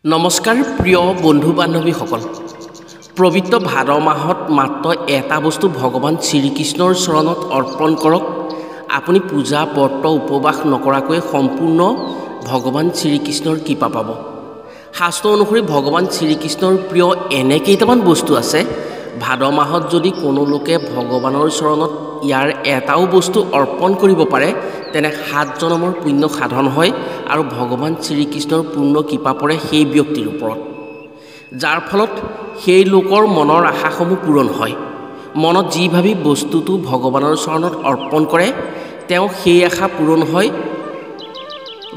নমস্কাৰ প্ৰিয় বন্ধু বান্ধৱীসকল পবিত্ৰ ভাদ মাহত মাত্ৰ এটা বস্তু ভগৱান শ্ৰীকৃষ্ণৰ চৰণত অৰ্পণ কৰক আপুনি পূজা ব্ৰত উপবাস নকৰাকৈ সম্পূৰ্ণ ভগৱান শ্ৰীকৃষ্ণৰ কৃপা পাব শাস্ত্ৰ অনুসৰি ভগৱান শ্ৰীকৃষ্ণৰ প্ৰিয় এনে কেইটামান বস্তু আছে ভাদ মাহত যদি কোনো লোকে ভগৱানৰ চৰণত ইয়াৰ এটাও বস্তু অৰ্পণ কৰিব পাৰে তেনে 7 জনমৰ পুণ্য সাধন হয় আৰু ভগৱান শ্ৰীকৃষ্ণৰ পূৰ্ণ কৃপা পৰে সেই ব্যক্তিৰ ওপৰত যাৰ ফলত সেই লোকৰ মনৰ আশাসমূহ পূৰণ হয় মনত যি ভাবি বস্তুটো ভগৱানৰ চৰণত অৰ্পণ কৰে তেওঁ সেই আশা পূৰণ হয়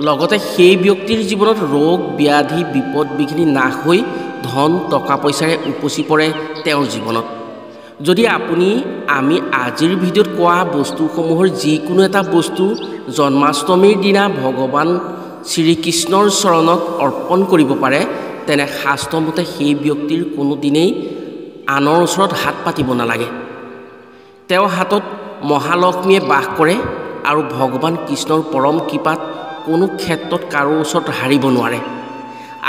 লগতে সেই ব্যক্তিৰ জীৱনত ৰোগ ব্যাধি বিপদ বিঘিনি নাশ হৈ ধন টকা পইচাৰে উপচি পৰে তেওঁৰ জীৱনত যদি আমি আজিৰ ভিডিঅ'ত কোৱা বস্তুসমূহৰ যিকোনো এটা বস্তু জন্মাষ্টমীৰ দিনা ভগৱান শ্ৰীকৃষ্ণৰ চৰণত অৰ্পণ কৰিব পাৰে তেনে শাস্ত্ৰমতে সেই ব্যক্তিৰ কোনো দিনেই আনৰ ওচৰত হাত পাতিব নালাগে তেওঁ হাতত মহালক্ষ্মীয়ে বাস কৰে আৰু ভগৱান কৃষ্ণৰ পৰম কৃপাত কোনো ক্ষেত্ৰত কাৰো ওচৰত হাৰিব নোৱাৰে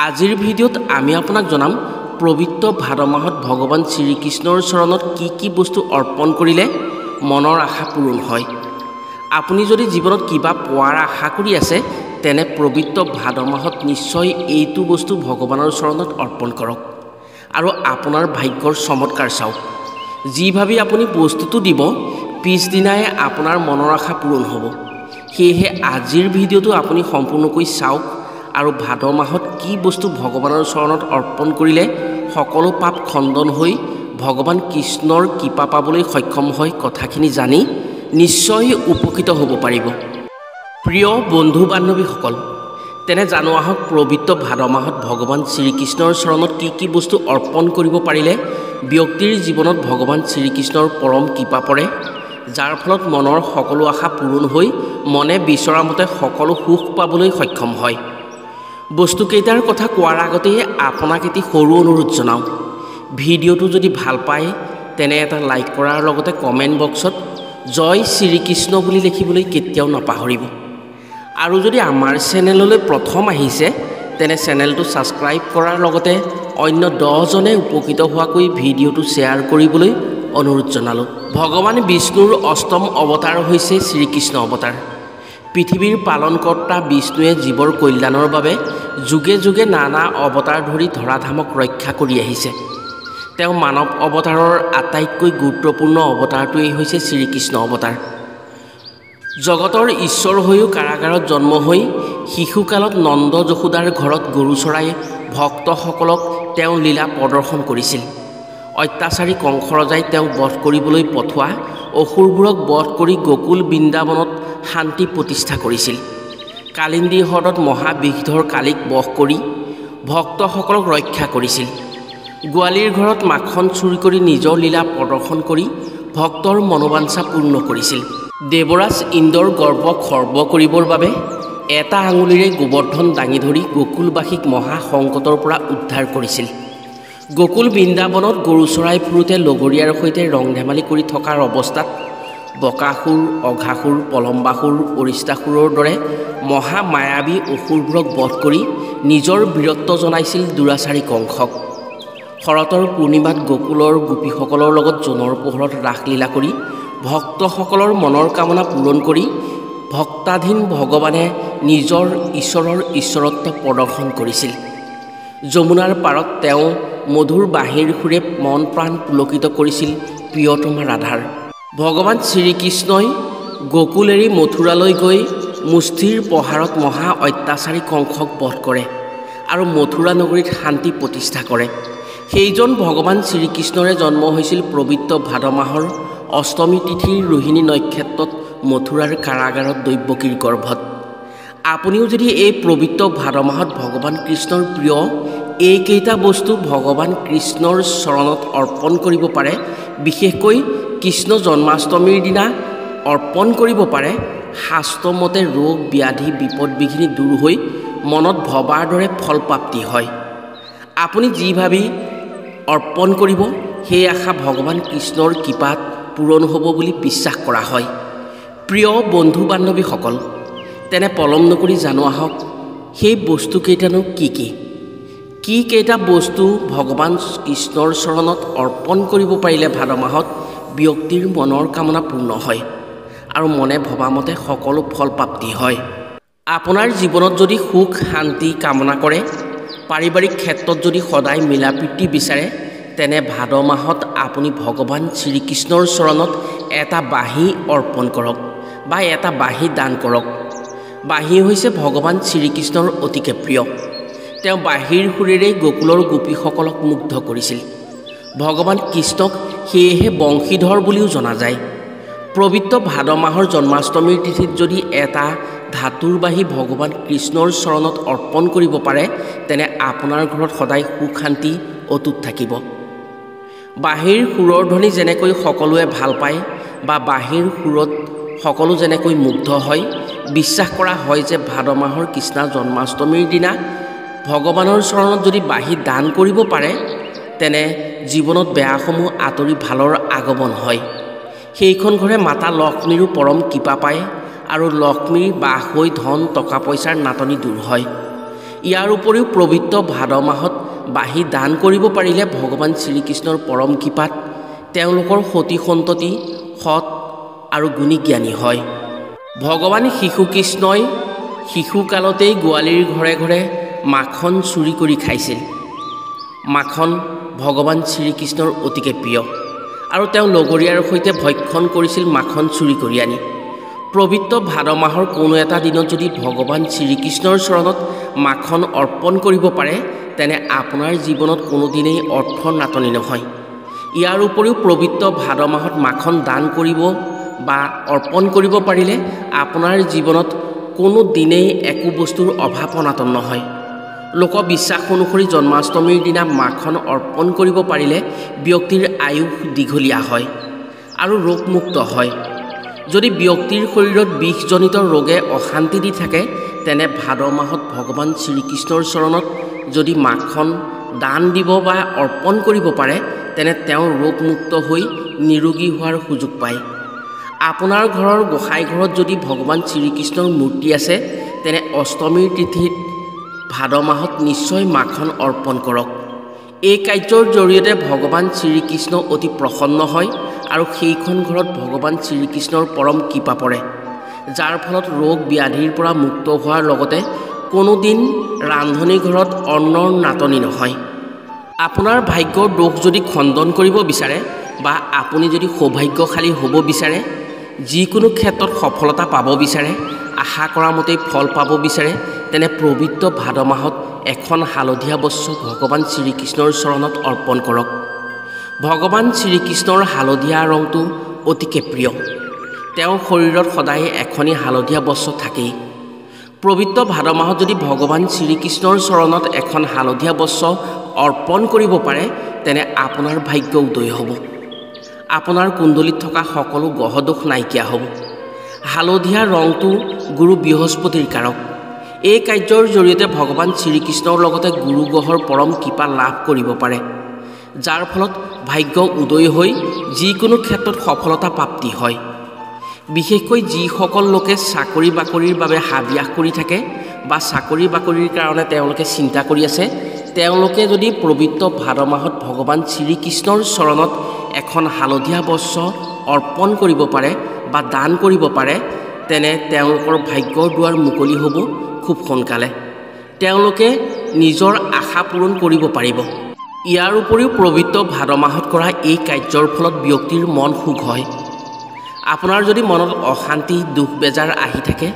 আজিৰ ভিডিঅ'ত আমি আপোনাক জনাম পবিত্ৰ ভাদ মাহত ভগৱান শ্ৰীকৃষ্ণৰ চৰণত কি বস্তু অৰ্পণ কৰিলে মনৰ আশা পূৰণ হয় আপুনি যদি জীৱনত কিবা পোৱাৰ আশা কৰি আছে তেনে পবিত্ৰ ভাদ মাহত নিশ্চয় এইটো বস্তু ভগৱানৰ চৰণত অৰ্পণ কৰক আৰু আপোনাৰ ভাগ্যৰ চমৎকাৰ চাওক যি ভাবি আপুনি বস্তুটো দিব পিছদিনাই আপোনাৰ মনৰ আশা পূৰণ হ'ব সেয়েহে আজিৰ ভিডিঅ'টো আপুনি সম্পূৰ্ণকৈ চাওক আৰু ভাদ মাহত কি বস্তু ভগৱানৰ চৰণত অৰ্পণ কৰিলে সকলো পাপ খণ্ডন হৈ ভগৱান কৃষ্ণৰ কৃপা পাবলৈ সক্ষম হয় কথাখিনি জানি নিশ্চয় উপকৃত হ'ব পাৰিব প্ৰিয় বন্ধু বান্ধৱীসকল তেনে জানো আহক পবিত্ৰ ভাদ মাহত ভগৱান শ্ৰীকৃষ্ণৰ চৰণত কি বস্তু অৰ্পণ কৰিব পাৰিলে ব্যক্তিৰ জীৱনত ভগৱান শ্ৰীকৃষ্ণৰ পৰম কৃপা পৰে যাৰ ফলত মনৰ সকলো আশা পূৰণ হৈ মনে বিচৰা মতে সকলো সুখ পাবলৈ সক্ষম হয় বস্তুকেইটাৰ কথা কোৱাৰ আগতেই আপোনাক এটি সৰু অনুৰোধ জনাওঁ ভিডিঅ'টো যদি ভাল পায় তেনে এটা লাইক কৰাৰ লগতে কমেণ্ট বক্সত জয় শ্ৰীকৃষ্ণ বুলি লিখিবলৈ কেতিয়াও নাপাহৰিব আৰু যদি আমাৰ চেনেললৈ প্ৰথম আহিছে তেনে চেনেলটো ছাবস্ক্ৰাইব কৰাৰ লগতে অন্য 10 জনে উপকৃত হোৱাকৈ ভিডিঅ'টো শ্বেয়াৰ কৰিবলৈ অনুৰোধ জনালোঁ ভগৱান বিষ্ণুৰ অষ্টম অৱতাৰ হৈছে শ্ৰীকৃষ্ণ অৱতাৰ পৃথিৱীৰ পালনকৰ্তা বিষ্ণুৱে জীৱৰ কল্যাণৰ বাবে যুগে যুগে নানা অৱতাৰ ধৰি ধৰাধামক ৰক্ষা কৰি আহিছে তেওঁ মানৱ অৱতাৰৰ আটাইতকৈ গুৰুত্বপূৰ্ণ অৱতাৰটোৱেই হৈছে শ্ৰীকৃষ্ণ অৱতাৰ জগতৰ ঈশ্বৰ হৈও কাৰাগাৰত জন্ম হৈ শিশুকালত নন্দ যশোদাৰ ঘৰত গৰু চৰাই ভক্তসকলক তেওঁ লীলা প্ৰদৰ্শন কৰিছিল অত্যাচাৰী কংস ৰজাই তেওঁক বধ কৰিবলৈ পঠোৱা অসুৰবোৰক বধ কৰি গোকুল বৃন্দাবনত শান্তি প্ৰতিষ্ঠা কৰিছিল কালিন্দী হ্ৰদত মহাবিধৰ কালিক বধ কৰি ভক্তসকলক ৰক্ষা কৰিছিল গোৱালীৰ ঘৰত মাখন চুৰি কৰি নিজৰ লীলা প্ৰদৰ্শন কৰি ভক্তৰ মনোবাঞ্ছা পূৰ্ণ কৰিছিল দেৱৰাজ ইন্দ্ৰৰ গৰ্ব খৰ্ব কৰিবৰ বাবে এটা আঙুলিৰে গোবৰ্ধন দাঙি ধৰি গোকুলবাসীক মহা সংকটৰ পৰা উদ্ধাৰ কৰিছিল গোকুল বৃন্দাবনত গৰু চৰাই ফুৰোতে লগৰীয়াৰ সৈতে ৰং ধেমালি কৰি থকাৰ অৱস্থাত বকাসুৰ অঘাসুৰ পলম্বাসুৰ অৰিষ্টাসুৰৰ দৰে মহা মায়াবী অসুৰবোৰক বধ কৰি নিজৰ বীৰত্ব জনাইছিল দুৰাচাৰী কংসক শৰতৰ পূৰ্ণিমাত গোকুলৰ গোপীসকলৰ লগত জোনৰ পোহৰত ৰাসলীলা কৰি ভক্তসকলৰ মনৰ কামনা পূৰণ কৰি ভক্তাধীন ভগৱানে নিজৰ ঈশ্বৰৰ ঈশ্বৰত্ব প্ৰদৰ্শন কৰিছিল যমুনাৰ পাৰত তেওঁ মধুৰ বাঁহীৰ সুৰে মন প্ৰাণ পুলকিত কৰিছিল প্ৰিয়তমা ৰাধাৰ ভগৱান শ্ৰীকৃষ্ণই গোকুল এৰি মথুৰালৈ গৈ মুষ্টিৰ প্ৰহাৰত মহা অত্যাচাৰী কংসক বধ কৰে আৰু মথুৰা নগৰীত শান্তি প্ৰতিষ্ঠা কৰে সেইজন ভগৱান শ্ৰীকৃষ্ণৰে জন্ম হৈছিল পবিত্ৰ ভাদ মাহৰ অষ্টমী তিথিৰ ৰোহিণী নক্ষত্ৰত মথুৰাৰ কাৰাগাৰত দৈৱকীৰ গৰ্ভত আপুনিও যদি এই পবিত্ৰ ভাদ মাহত ভগৱান কৃষ্ণৰ প্ৰিয় এইকেইটা বস্তু ভগৱান কৃষ্ণৰ চৰণত অৰ্পণ কৰিব পাৰে বিশেষকৈ কৃষ্ণ জন্মাষ্টমীৰ দিনা অৰ্পণ কৰিব পাৰে শাস্ত্ৰমতে ৰোগ ব্যাধি বিপদ বিঘিনি দূৰ হৈ মনত ভবাৰ দৰে ফলপ্ৰাপ্তি হয় আপুনি যি ভাবি অৰ্পণ কৰিব সেই আশা ভগৱান কৃষ্ণৰ কৃপাত পূৰণ হ'ব বুলি বিশ্বাস কৰা হয় প্ৰিয় বন্ধু বান্ধৱীসকল তেনে পলম নকৰি জানো আহক সেই বস্তুকেইটানো কি কি কেইটা বস্তু ভগৱান কৃষ্ণৰ চৰণত অৰ্পণ কৰিব পাৰিলে ভাদ মাহত ব্যক্তিৰ মনৰ কামনা পূৰ্ণ হয় আৰু মনে ভবামতে সকলো ফল প্ৰাপ্তি হয়। আপোনাৰ জীৱনত যদি সুখ শান্তি কামনা কৰে, পাৰিবাৰিক ক্ষেত্ৰত যদি সদায় মিলা প্ৰীতি বিচাৰে, তেনে ভাদ মাহত আপুনি ভগৱান শ্ৰীকৃষ্ণৰ চৰণত এটা বাঁহী অৰ্পণ কৰক বা এটা বাঁহী দান কৰক। বাঁহী হৈছে ভগৱান শ্ৰীকৃষ্ণৰ অতিকে প্ৰিয়। তেওঁ বাঁহীৰ সুৰেৰেই গোকুলৰ গোপীসকলক মুগ্ধ কৰিছিল। ভগৱান কৃষ্ণক সেয়েহে বংশীধৰ বুলিও জনা যায়। পবিত্ৰ ভাদ মাহৰ জন্মাষ্টমীৰ তিথিত যদি এটা ধাতুৰ বাঁহী ভগৱান কৃষ্ণৰ চৰণত অৰ্পণ কৰিব পাৰে, তেনে আপোনাৰ ঘৰত সদায় সুখ শান্তি অটুট থাকিব। বাঁহীৰ সুৰৰ ধ্বনি যেনেকৈ সকলোৱে ভাল পায় বা বাঁহীৰ সুৰত সকলো যেনেকৈ মুগ্ধ হয়, বিশ্বাস কৰা হয় যে ভাদ মাহৰ কৃষ্ণ জন্মাষ্টমীৰ দিনা ভগৱানৰ চৰণত যদি বাঁহী দান কৰিব পাৰে, তেনে জীৱনত বেয়াসমূহ আঁতৰি ভালৰ আগমন হয়। সেইখন ঘৰে মাতা লক্ষ্মীৰো পৰম কৃপা পায় আৰু লক্ষ্মীৰ বাস হৈ ধন টকা পইচাৰ নাটনি দূৰ হয়। ইয়াৰ উপৰিও পবিত্ৰ ভাদ মাহত বাঁহী দান কৰিব পাৰিলে ভগৱান শ্ৰীকৃষ্ণৰ পৰম কৃপাত তেওঁলোকৰ সতি সন্ততি সৎ আৰু গুণী জ্ঞানী হয়। ভগৱান শিশুকৃষ্ণই শিশুকালতেই গোৱালীৰ ঘৰে ঘৰে মাখন চুৰি কৰি খাইছিল। মাখন ভগৱান শ্ৰীকৃষ্ণৰ অতিকে প্ৰিয় আৰু তেওঁ লগৰীয়াৰ সৈতে ভক্ষণ কৰিছিল মাখন চুৰি কৰি আনি। পবিত্ৰ ভাদ মাহৰ কোনো এটা দিনত যদি ভগৱান শ্ৰীকৃষ্ণৰ চৰণত মাখন অৰ্পণ কৰিব পাৰে, তেনে আপোনাৰ জীৱনত কোনোদিনেই অৰ্থৰ নাটনি নহয়। ইয়াৰ উপৰিও পবিত্ৰ ভাদ মাহত মাখন দান কৰিব বা অৰ্পণ কৰিব পাৰিলে আপোনাৰ জীৱনত কোনো দিনেই একো বস্তুৰ অভাৱ অনাটন নহয়। লোকবিশ্বাস অনুসৰি জন্মাষ্টমীৰ দিনা মাখন অৰ্পণ কৰিব পাৰিলে ব্যক্তিৰ আয়ুস দীঘলীয়া হয় আৰু ৰোগমুক্ত হয়। যদি ব্যক্তিৰ শৰীৰত বিষজনিত ৰোগে অশান্তি দি থাকে, তেনে ভাদ মাহত ভগৱান শ্ৰীকৃষ্ণৰ চৰণত যদি মাখন দান দিব বা অৰ্পণ কৰিব পাৰে, তেনে তেওঁ ৰোগমুক্ত হৈ নিৰোগী হোৱাৰ সুযোগ পায়। আপোনাৰ ঘৰৰ গোসাঁই ঘৰত যদি ভগৱান শ্ৰীকৃষ্ণৰ মূৰ্তি আছে, তেনে অষ্টমীৰ তিথিত ভাদ মাহত নিশ্চয় মাখন অৰ্পণ কৰক। এই কাৰ্যৰ জৰিয়তে ভগৱান শ্ৰীকৃষ্ণ অতি প্ৰসন্ন হয় আৰু সেইখন ঘৰত ভগৱান শ্ৰীকৃষ্ণৰ পৰম কৃপা পৰে, যাৰ ফলত ৰোগ ব্যাধিৰ পৰা মুক্ত হোৱাৰ লগতে কোনোদিন ৰান্ধনি ঘৰত অন্নৰ নাটনি নহয়। আপোনাৰ ভাগ্যৰ দোষ যদি খণ্ডন কৰিব বিচাৰে বা আপুনি যদি সৌভাগ্যশালী হ'ব বিচাৰে, যিকোনো ক্ষেত্ৰত সফলতা পাব বিচাৰে, আশা কৰা মতেই ফল পাব বিচাৰে, তেনে পবিত্ৰ ভাদ মাহত এখন হালধীয়া বস্ত্ৰ ভগৱান শ্ৰীকৃষ্ণৰ চৰণত অৰ্পণ কৰক। ভগৱান শ্ৰীকৃষ্ণৰ হালধীয়া ৰংটো অতিকে প্ৰিয়। তেওঁৰ শৰীৰত সদায় এখনি হালধীয়া বস্ত্ৰ থাকেই। পবিত্ৰ ভাদ মাহত যদি ভগৱান শ্ৰীকৃষ্ণৰ চৰণত এখন হালধীয়া বস্ত্ৰ অৰ্পণ কৰিব পাৰে, তেনে আপোনাৰ ভাগ্য উদয় হ'ব। আপোনাৰ কুণ্ডলীত থকা সকলো গ্ৰহদোষ নাইকিয়া হ'ব। হালধীয়া ৰংটো গুৰু বৃহস্পতিৰ কাৰক। এই কাৰ্যৰ জৰিয়তে ভগৱান শ্ৰীকৃষ্ণৰ লগতে গুৰু গ্ৰহৰ পৰম কৃপা লাভ কৰিব পাৰে, যাৰ ফলত ভাগ্য উদয় হৈ যিকোনো ক্ষেত্ৰত সফলতা প্ৰাপ্তি হয়। বিশেষকৈ যিসকল লোকে চাকৰি বাকৰিৰ বাবে হাবিয়াস কৰি থাকে বা চাকৰি বাকৰিৰ কাৰণে তেওঁলোকে চিন্তা কৰি আছে, তেওঁলোকে যদি পবিত্ৰ ভাদ মাহত ভগৱান শ্ৰীকৃষ্ণৰ চৰণত এখন হালধীয়া বস্ত্ৰ অৰ্পণ কৰিব পাৰে বা দান কৰিব পাৰে, তেনে তেওঁলোকৰ ভাগ্যৰ দুৱাৰ মুকলি হ'ব খুব সোনকালে। তেওঁলোকে নিজৰ আশা পূৰণ কৰিব পাৰিব। ইয়াৰ উপৰিও পবিত্ৰ ভাদ মাহত কৰা এই কাৰ্যৰ ফলত ব্যক্তিৰ মন সুখ হয়। আপোনাৰ যদি মনত অশান্তি দুখ বেজাৰ আহি থাকে,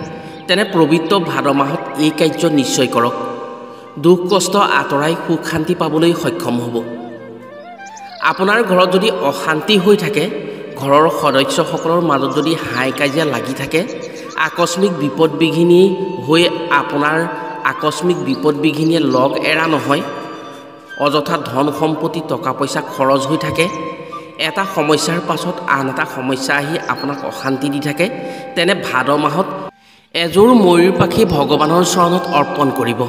তেনে পবিত্ৰ ভাদ মাহত এই কাৰ্য নিশ্চয় কৰক। দুখ কষ্ট আঁতৰাই সুখ শান্তি পাবলৈ সক্ষম হ'ব। আপোনাৰ ঘৰত যদি অশান্তি হৈ থাকে, ঘৰৰ সদস্যসকলৰ মাজত যদি হাই কাজিয়া লাগি থাকে, আকস্মিক বিপদ বিঘিনি হৈ আপোনাৰ আকস্মিক বিপদ বিঘিনিয়ে লগ এৰা নহয়, অযথা ধন সম্পত্তি টকা পইচা খৰচ হৈ থাকে, এটা সমস্যাৰ পাছত আন এটা সমস্যা আহি আপোনাক অশান্তি দি থাকে, তেনে ভাদ মাহত এযোৰ ময়ূৰ পাখি ভগৱানৰ চৰণত অৰ্পণ কৰিব।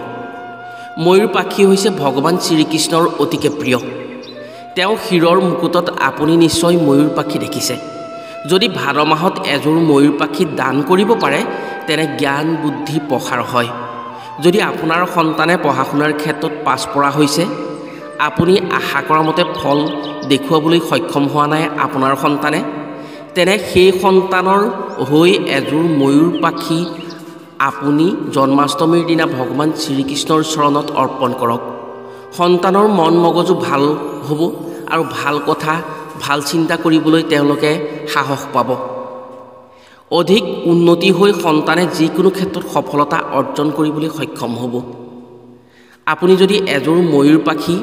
ময়ূৰ পাখি হৈছে ভগৱান শ্ৰীকৃষ্ণৰ অতিকে প্ৰিয়। তেওঁ শিৰৰ মুকুটত আপুনি নিশ্চয় ময়ূৰ পাখি দেখিছে। যদি ভাদ মাহত এযোৰ ময়ূৰ পাখি দান কৰিব পাৰে, তেনে জ্ঞান বুদ্ধি প্ৰসাৰ হয়। যদি আপোনাৰ সন্তানে পঢ়া শুনাৰ ক্ষেত্ৰত পাছ পৰা হৈছে, আপুনি আশা কৰা মতে ফল দেখুৱাবলৈ সক্ষম হোৱা নাই আপোনাৰ সন্তানে, তেনে সেই সন্তানৰ হৈ এযোৰ ময়ূৰ পাখি আপুনি জন্মাষ্টমীৰ দিনা ভগৱান শ্ৰীকৃষ্ণৰ চৰণত অৰ্পণ কৰক। সন্তানৰ মন মগজু ভাল হ'ব আৰু ভাল কথা ভাল চিন্তা কৰিবলৈ তেওঁলোকে সাহস পাব। অধিক উন্নতি হৈ সন্তানে যিকোনো ক্ষেত্ৰত সফলতা অৰ্জন কৰিবলৈ সক্ষম হ'ব। আপুনি যদি এযোৰ ময়ূৰ পাখি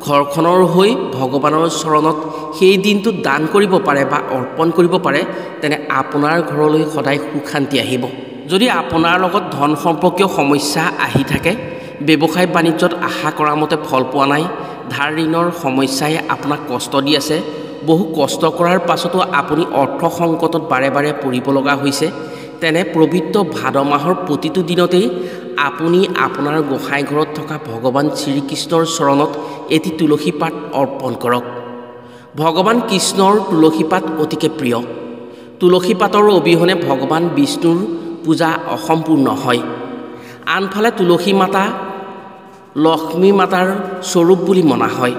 ঘৰখনৰ হৈ ভগৱানৰ চৰণত সেই দিনটোত দান কৰিব পাৰে বা অৰ্পণ কৰিব পাৰে, তেনে আপোনাৰ ঘৰলৈ সদায় সুখ শান্তি আহিব। যদি আপোনাৰ লগত ধন সম্পৰ্কীয় সমস্যা আহি থাকে, ব্যৱসায় বাণিজ্যত আশা কৰা মতে ফল পোৱা নাই, ধাৰ ঋণৰ সমস্যাই আপোনাক কষ্ট দি আছে, বহু কষ্ট কৰাৰ পাছতো আপুনি অৰ্থ সংকটত বাৰে বাৰে পৰিব লগা হৈছে, তেনে পবিত্ৰ ভাদ মাহৰ প্ৰতিটো দিনতেই আপুনি আপোনাৰ গোসাঁই ঘৰত থকা ভগৱান শ্ৰীকৃষ্ণৰ চৰণত এটি তুলসী পাত অৰ্পণ কৰক। ভগৱান কৃষ্ণৰ তুলসী পাত অতিকে প্ৰিয়। তুলসী পাতৰ অবিহনে ভগৱান বিষ্ণুৰ পূজা অসম্পূৰ্ণ হয়। আনফালে তুলসী মাতা লক্ষ্মী মাতাৰ স্বৰূপ বুলি মনা হয়।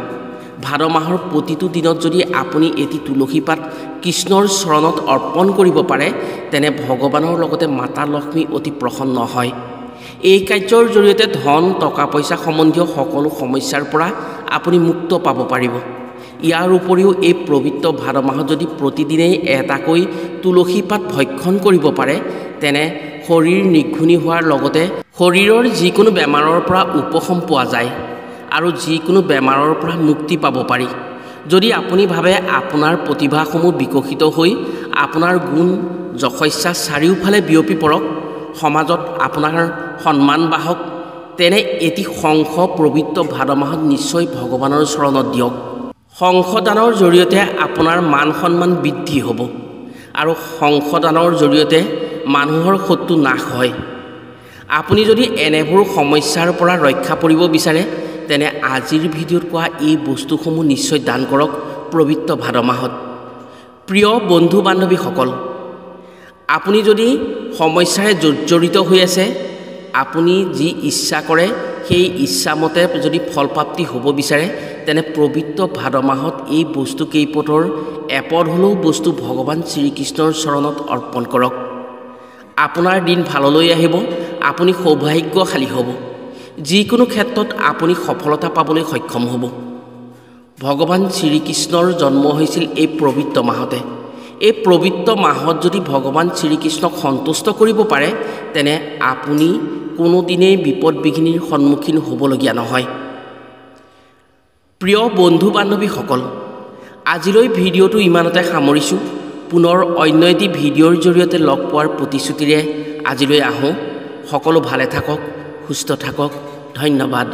ভাদ মাহৰ প্ৰতিটো দিনত যদি আপুনি এটি তুলসী পাত কৃষ্ণৰ চৰণত অৰ্পণ কৰিব পাৰে, তেনে ভগৱানৰ লগতে মাতা লক্ষ্মী অতি প্ৰসন্ন হয়। এই কাৰ্যৰ জৰিয়তে ধন টকা পইচা সম্বন্ধীয় সকলো সমস্যাৰ পৰা আপুনি মুক্ত পাব পাৰিব। ইয়াৰ উপৰিও এই পবিত্ৰ ভাদ মাহত যদি প্ৰতিদিনেই এটাকৈ তুলসী পাত ভক্ষণ কৰিব পাৰে, তেনে শৰীৰ নিৰ্ঘূনি হোৱাৰ লগতে শৰীৰৰ যিকোনো বেমাৰৰ পৰা উপশম পোৱা যায় আৰু যিকোনো বেমাৰৰ পৰা মুক্তি পাব পাৰি। যদি আপুনি ভাবে আপোনাৰ প্ৰতিভাসমূহ বিকশিত হৈ আপোনাৰ গুণ যশস্যা চাৰিওফালে বিয়পি পৰক, সমাজত আপোনাৰ সন্মান বাঢ়ক, তেনে এটি শংখ পবিত্ৰ ভাদ মাহত নিশ্চয় ভগৱানৰ চৰণত দিয়ক। শংখদানৰ জৰিয়তে আপোনাৰ মান সন্মান বৃদ্ধি হ'ব আৰু শংখদানৰ জৰিয়তে মানুহৰ শত্ৰু নাশ হয়। আপুনি যদি এনেবোৰ সমস্যাৰ পৰা ৰক্ষা পৰিব বিচাৰে, তেনে আজিৰ ভিডিঅ'ত কোৱা এই বস্তুসমূহ নিশ্চয় দান কৰক পবিত্ৰ ভাদ মাহত। প্ৰিয় বন্ধু বান্ধৱীসকল, আপুনি যদি সমস্যাৰে জৰ্জৰিত হৈ আছে, আপুনি যি ইচ্ছা কৰে সেই ইচ্ছামতে যদি ফলপ্ৰাপ্তি হ'ব বিচাৰে, তেনে পবিত্ৰ ভাদ মাহত এই বস্তু কেইপদৰ এপদ হ'লেও বস্তু ভগৱান শ্ৰীকৃষ্ণৰ চৰণত অৰ্পণ কৰক। আপোনাৰ দিন ভাললৈ আহিব, আপুনি সৌভাগ্যশালী হ'ব। যিকোনো ক্ষেত্ৰত আপুনি সফলতা পাবলৈ সক্ষম হ'ব। ভগৱান শ্ৰীকৃষ্ণৰ জন্ম হৈছিল এই পবিত্ৰ মাহতে। এই পবিত্ৰ মাহত যদি ভগৱান শ্ৰীকৃষ্ণক সন্তুষ্ট কৰিব পাৰে, তেনে আপুনি কোনোদিনেই বিপদ বিঘিনিৰ সন্মুখীন হ'বলগীয়া নহয়। প্ৰিয় বন্ধু বান্ধৱীসকল, আজিলৈ ভিডিঅ'টো ইমানতে সামৰিছোঁ। পুনৰ অন্য এটি ভিডিঅ'ৰ জৰিয়তে লগ পোৱাৰ প্ৰতিশ্ৰুতিৰে আজিলৈ আহোঁ। সকলো ভালে থাকক, সুস্থ থাকক। ধন্যবাদ।